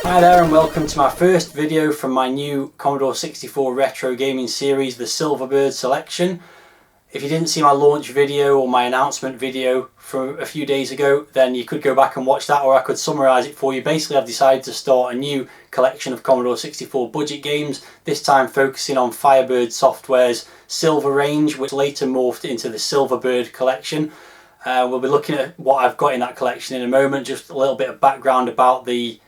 Hi there and welcome to my first video from my new Commodore 64 retro gaming series, the Silverbird Selection. If you didn't see my launch video or my announcement video from a few days ago, then you could go back and watch that, or I could summarise it for you. Basically, I've decided to start a new collection of Commodore 64 budget games, this time focusing on Firebird Software's Silver Range, which later morphed into the Silverbird collection. We'll be looking at what I've got in that collection in a moment, just a little bit of background about the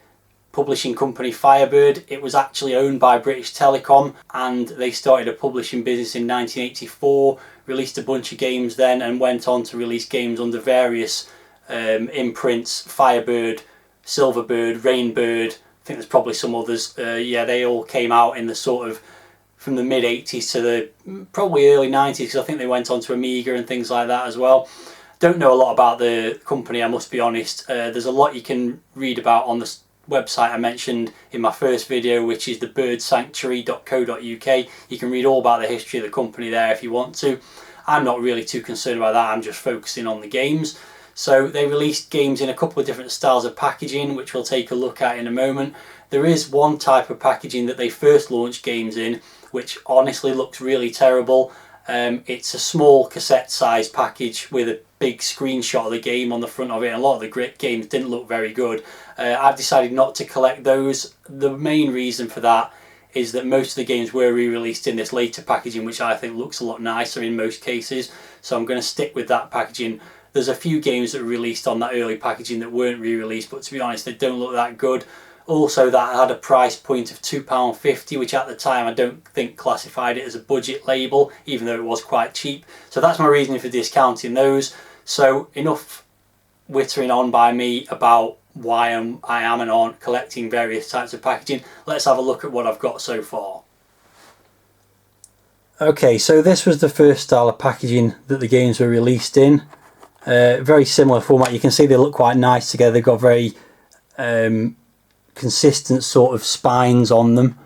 publishing company Firebird. It was actually owned by British Telecom and they started a publishing business in 1984, released a bunch of games then and went on to release games under various imprints: Firebird, Silverbird, Rainbird. I think there's probably some others. Yeah, they all came out in the sort of from the mid 80s to the probably early 90s, because I think they went on to Amiga and things like that as well. Don't know a lot about the company, I must be honest. There's a lot you can read about on the website I mentioned in my first video, which is thebirdsanctuary.co.uk. You can read all about the history of the company there if you want to. I'm not really too concerned about that, I'm just focusing on the games. So they released games in a couple of different styles of packaging, which we'll take a look at in a moment. There is one type of packaging that they first launched games in, which honestly looks really terrible. It's a small cassette size package with a big screenshot of the game on the front of it, and a lot of the grit games didn't look very good. I've decided not to collect those. The main reason for that is that most of the games were re-released in this later packaging, which I think looks a lot nicer in most cases, so I'm going to stick with that packaging. There's a few games that were released on that early packaging that weren't re-released, but to be honest they don't look that good. Also, that had a price point of £2.50, which at the time I don't think classified it as a budget label, even though it was quite cheap. So that's my reasoning for discounting those. So enough whittering on by me about why I am and aren't collecting various types of packaging. Let's have a look at what I've got so far. Okay, so this was the first style of packaging that the games were released in. Very similar format. You can see they look quite nice together. They've got very consistent sort of spines on them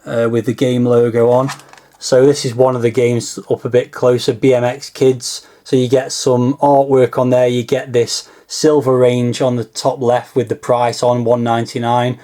with the game logo on. So this is one of the games up a bit closer, BMX Kids. So you get some artwork on there. You get this Silver Range on the top left with the price on £1.99,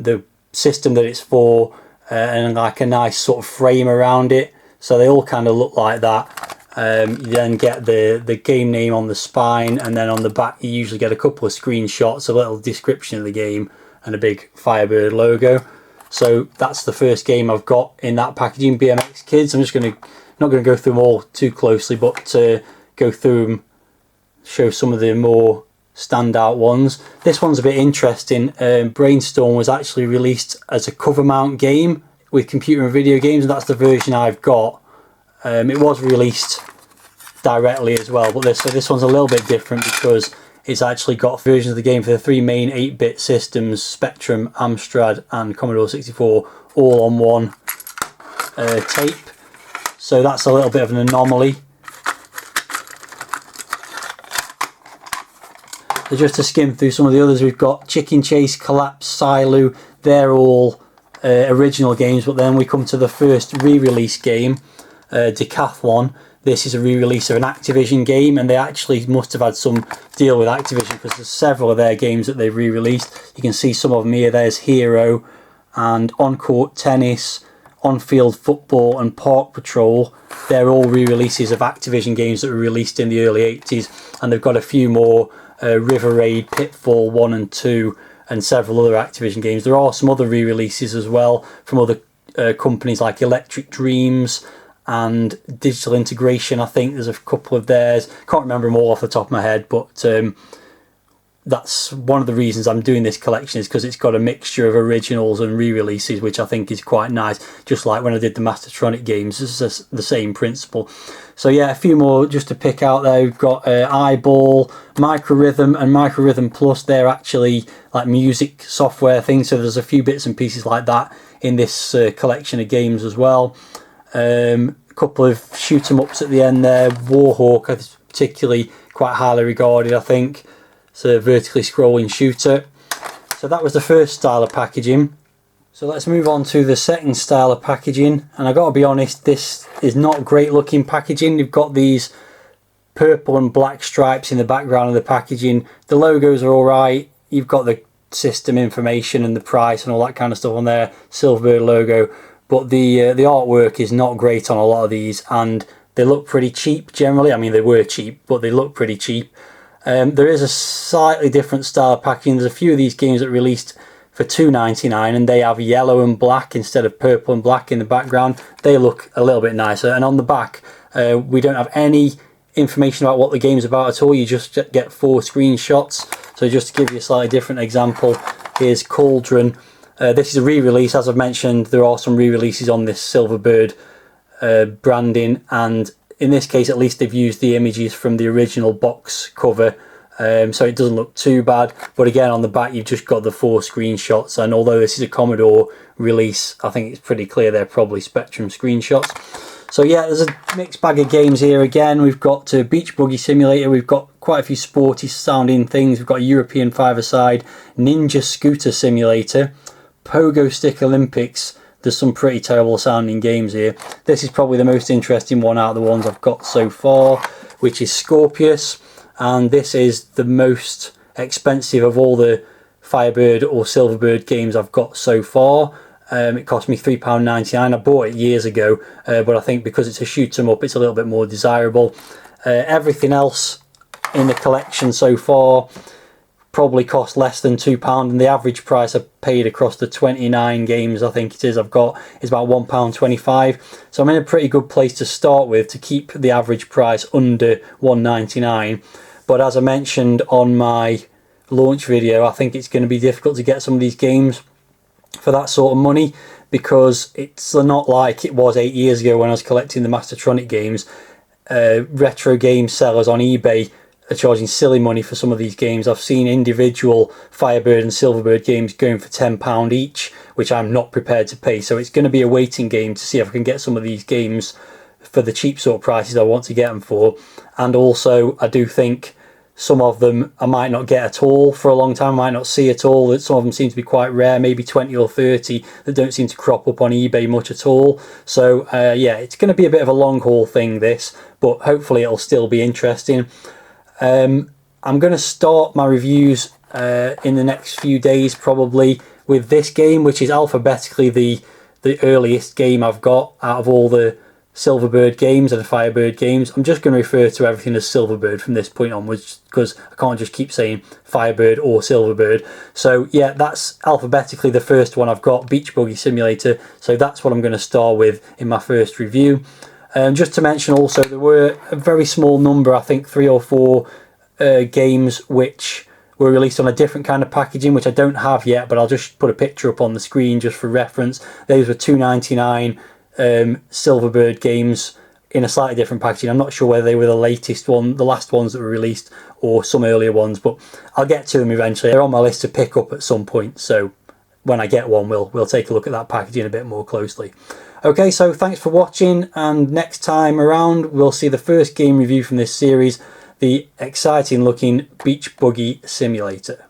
the system that it's for, and like a nice sort of frame around it. So they all kind of look like that. You then get the game name on the spine, and then on the back you usually get a couple of screenshots, a little description of the game, and a big Firebird logo. So that's the first game I've got in that packaging, BMX Kids. I'm just not going to go through them all too closely, but to go through them, show some of the more standout ones. This one's a bit interesting. Brainstorm was actually released as a cover mount game with computer and video games, and that's the version I've got. It was released directly as well, but this one's a little bit different because it's actually got versions of the game for the three main 8-bit systems, Spectrum, Amstrad and Commodore 64, all on one tape. So that's a little bit of an anomaly. So just to skim through some of the others, we've got Chicken Chase, Collapse, Silu. They're all original games, but then we come to the first re-release game, Decathlon. This is a re-release of an Activision game, and they actually must have had some deal with Activision because there's several of their games that they've re-released. You can see some of them here. There's Hero and On-Court Tennis, On-Field Football and Park Patrol. They're all re-releases of Activision games that were released in the early 80s, and they've got a few more, River Raid, Pitfall 1 and 2, and several other Activision games. There are some other re-releases as well from other companies like Electric Dreams and Digital Integration. I think there's a couple of theirs. Can't remember them all off the top of my head, but that's one of the reasons I'm doing this collection, is because it's got a mixture of originals and re-releases, which I think is quite nice. Just like when I did the Mastertronic games, it's the same principle. So yeah, a few more just to pick out there. We've got Eyeball, Microrhythm and Microrhythm Plus. They're actually like music software things, so there's a few bits and pieces like that in this collection of games as well. A couple of shoot 'em ups at the end there. Warhawk is particularly quite highly regarded, I think. It's a vertically scrolling shooter. So that was the first style of packaging. So let's move on to the second style of packaging, and I got to be honest, this is not great looking packaging. You've got these purple and black stripes in the background of the packaging. The logos are alright. You've got the system information and the price and all that kind of stuff on there, Silverbird logo, but the artwork is not great on a lot of these, and they look pretty cheap generally. I mean, they were cheap, but they look pretty cheap. There is a slightly different style of packaging. There's a few of these games that released for $2.99 and they have yellow and black instead of purple and black in the background. They look a little bit nicer, and on the back we don't have any information about what the game's about at all. You just get 4 screenshots. So just to give you a slightly different example, here's Cauldron. This is a re-release. As I've mentioned, there are some re-releases on this Silverbird branding, and in this case at least they've used the images from the original box cover, so it doesn't look too bad. But again, on the back you've just got the 4 screenshots, and although this is a Commodore release, I think it's pretty clear they're probably Spectrum screenshots. So yeah, there's a mixed bag of games here again. We've got Beach Buggy Simulator, we've got quite a few sporty sounding things. We've got a European 5-a-side, Ninja Scooter Simulator, Pogo Stick Olympics. There's some pretty terrible sounding games here. This is probably the most interesting one out of the ones I've got so far, which is Scorpius, and this is the most expensive of all the Firebird or Silverbird games I've got so far. It cost me £3.99. I bought it years ago, but I think because it's a shoot 'em up, it's a little bit more desirable. Everything else in the collection so far probably cost less than £2, and the average price I paid across the 29 games I think it is I've got is about £1.25. So I'm in a pretty good place to start with to keep the average price under £1.99. But as I mentioned on my launch video, I think it's going to be difficult to get some of these games for that sort of money, because it's not like it was 8 years ago when I was collecting the Mastertronic games. Retro game sellers on eBay are charging silly money for some of these games. I've seen individual Firebird and Silverbird games going for £10 each, which I'm not prepared to pay. So it's going to be a waiting game to see if I can get some of these games for the cheap sort of prices I want to get them for. And also I do think some of them I might not get at all for a long time, I might not see at all. Some of them seem to be quite rare, maybe 20 or 30 that don't seem to crop up on eBay much at all. So yeah, it's going to be a bit of a long haul thing this, but hopefully it'll still be interesting. I'm going to start my reviews in the next few days probably with this game, which is alphabetically the earliest game I've got out of all the Silverbird games and the Firebird games. I'm just going to refer to everything as Silverbird from this point onwards, because I can't just keep saying Firebird or Silverbird. So yeah, that's alphabetically the first one I've got, Beach Buggy Simulator. So that's what I'm going to start with in my first review. Just to mention also, there were a very small number, I think 3 or 4 games which were released on a different kind of packaging, which I don't have yet, but I'll just put a picture up on the screen just for reference. Those were $2.99 Silverbird games in a slightly different packaging. I'm not sure whether they were the latest one, the last ones that were released, or some earlier ones, but I'll get to them eventually. They're on my list to pick up at some point, so when I get one we'll take a look at that packaging a bit more closely. Okay, so thanks for watching, and next time around we'll see the first game review from this series, the exciting looking Beach Buggy Simulator.